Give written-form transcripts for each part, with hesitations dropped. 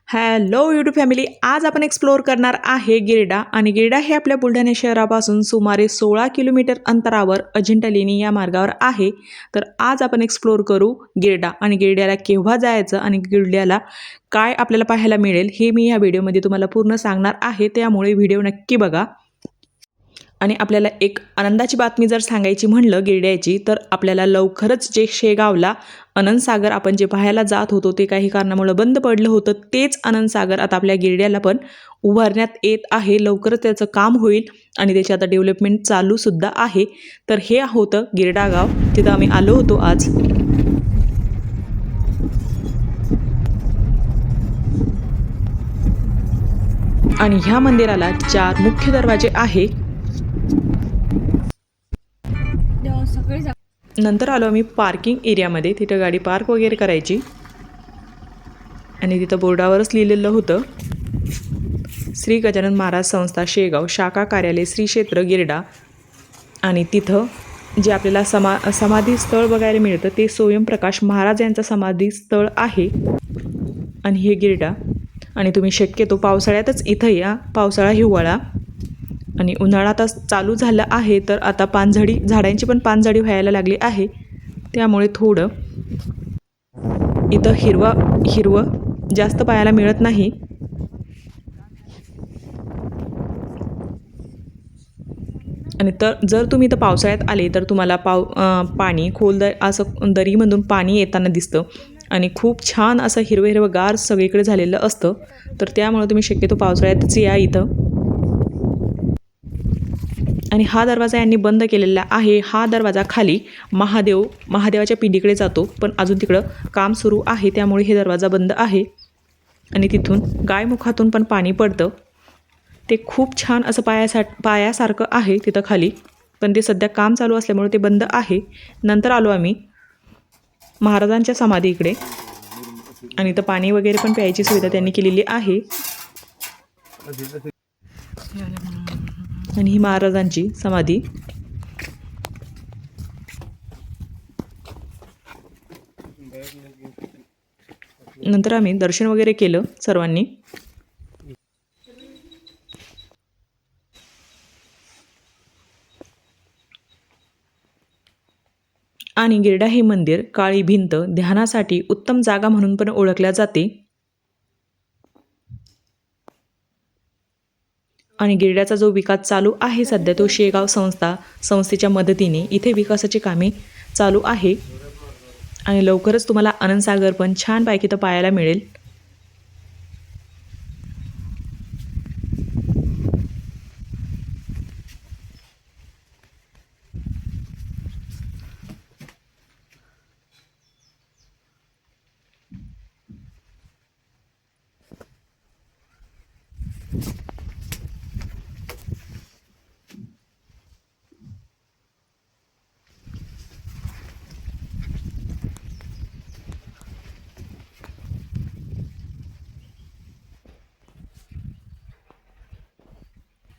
Hello YouTube family, आज आपण explore करणार आहे गिरडा. आणि गिरडा हे आपल्या बुलढाणा शहरापासून सुमारे 16 किलोमीटर अंतरावर अजिंठा लेणी या मार्गावर आहे. तर आज आपण एक्सप्लोअर करू गिरडा आणि गिरड्याला केव्हा जायचं आणि गिरड्याला काय आपल्याला पाहायला मिळेल हे मी या व्हिडिओमध्ये तुम्हाला पूर्ण सांगणार आहे. त्यामुळे व्हिडिओ नक्की बघा. आणि आपल्याला एक आनंदाची बातमी जर सांगायची म्हणलं गिरड्याची, तर आपल्याला लवकरच जे शेगावला आनंदसागर आपण जे पाहायला जात होतो ते काही कारणामुळे बंद पडलं होतं, तेच आनंदसागर आता आपल्या गिरड्याला पण उभारण्यात येत आहे. लवकरच त्याचं काम होईल आणि त्याची आता डेव्हलपमेंट चालूसुद्धा आहे. तर हे होतं गिरडा गाव, तिथं आम्ही आलो होतो आज. आणि ह्या मंदिराला 4 मुख्य दरवाजे आहे. नंतर आलो आम्ही पार्किंग एरियामध्ये. तिथं गाडी पार्क वगैरे करायची आणि तिथं बोर्डावरच लिहिलेलं होतं श्री गजानन महाराज संस्था शेगाव शाखा कार्यालय श्री क्षेत्र गिरडा. आणि तिथं जे आपल्याला समाधी स्थळ बघायला मिळतं ते स्वयंप्रकाश महाराज यांचं समाधी स्थळ आहे. आणि हे गिरडा. आणि तुम्ही शक्यतो पावसाळ्यातच इथं या, पावसाळा हिवाळा. आणि उन्हाळा आता चालू झाला आहे, तर आता झाडांची पण पानझडी व्हायला लागली आहे. त्यामुळे थोडं इथं हिरवं जास्त पाहायला मिळत नाही. आणि जर तुम्ही इथं पावसाळ्यात आले तर तुम्हाला पाणी असं दरीमधून पाणी येताना दिसतं. आणि खूप छान असं हिरवगार सगळीकडे झालेलं असतं. तर त्यामुळे तुम्ही शक्यतो पावसाळ्यातच या इथं. आणि हा दरवाजा यांनी बंद केलेला आहे. हा दरवाजा खाली महादेवाच्या पिंडीकडे जातो, पण अजून तिकडं काम सुरू आहे, त्यामुळे हे दरवाजा बंद आहे. आणि तिथून गायमुखातून पण पाणी पडतं. ते खूप छान असं पायासारखं आहे तिथं खाली, पण ते सध्या काम चालू असल्यामुळे ते बंद आहे. नंतर आलो आम्ही महाराजांच्या समाधीकडे. आणि इथं पाणी वगैरे पण प्यायची सुविधा त्यांनी केलेली आहे. आणि ही महाराजांची समाधी. नंतर आम्ही दर्शन वगैरे केलं सर्वांनी. आणि गिरडा हे मंदिर काळी भिंत ध्यानासाठी उत्तम जागा म्हणून पण ओळखल्या जाते. आणि गिरड्याचा जो विकास चालू आहे सध्या, तो शेगाव संस्थेच्या मदतीने इथे विकासाची कामे चालू आहे. आणि लवकरच तुम्हाला आनंदसागर पण छानपैकी तर पाहायला मिळेल.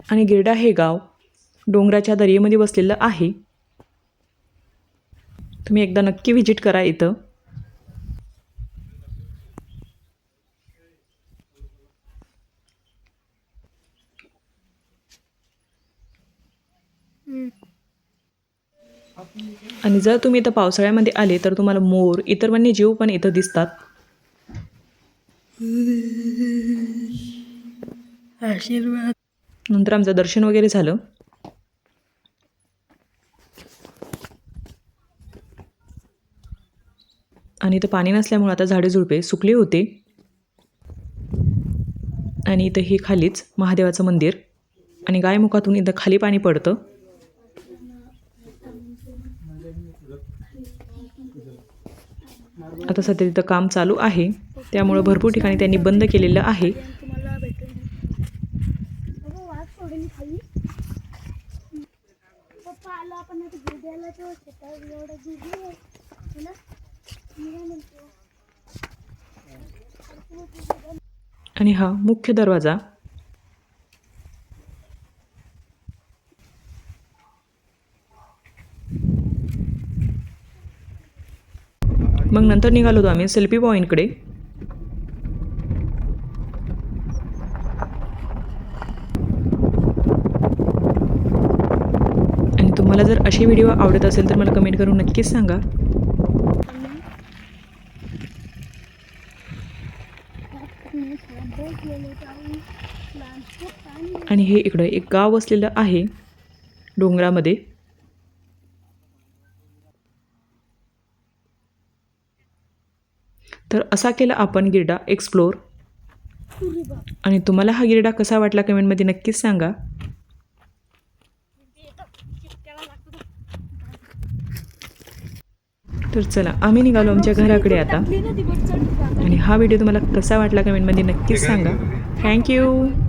आणि गिरडा हे गाव डोंगराच्या दरीमध्ये बसलेलं आहे. तुम्ही एकदा नक्की व्हिजिट करा इथं. आणि जर तुम्ही इथं पावसाळ्यामध्ये आले तर तुम्हाला मोर, इतर वन्यजीव पण इथं दिसतात. आशीर्वाद. नंतर आमचं दर्शन वगैरे झालं. आणि इथं पाणी नसल्यामुळे आता झाडे झुडपे सुकले होते. आणि इथं हे खालीच महादेवाचं मंदिर. आणि गायमुखातून इथं खाली पाणी पडतं. आता सध्या तिथं काम चालू आहे, त्यामुळं भरपूर ठिकाणी त्यांनी बंद केलेलं आहे. आणि हा मुख्य दरवाजा. मग नंतर निघालो होतो आम्ही सेल्फी पॉईंटकडे. तुम्हाला जर असे व्हिडिओ आवडत असेल तर मला कमेंट करून नक्कीच सांगा. आणि हे इकडं एक गाव वसलेलं आहे डोंगरामध्ये. तर असा केला आपण गिरडा एक्सप्लोर. आणि तुम्हाला हा गिरडा कसा वाटला कमेंटमध्ये नक्कीच सांगा. तर चला आम्ही निघालो आमच्या घराकडे आता. आणि हा व्हिडिओ तुम्हाला कसा वाटला कमेंटमध्ये नक्कीच सांगा. थँक्यू.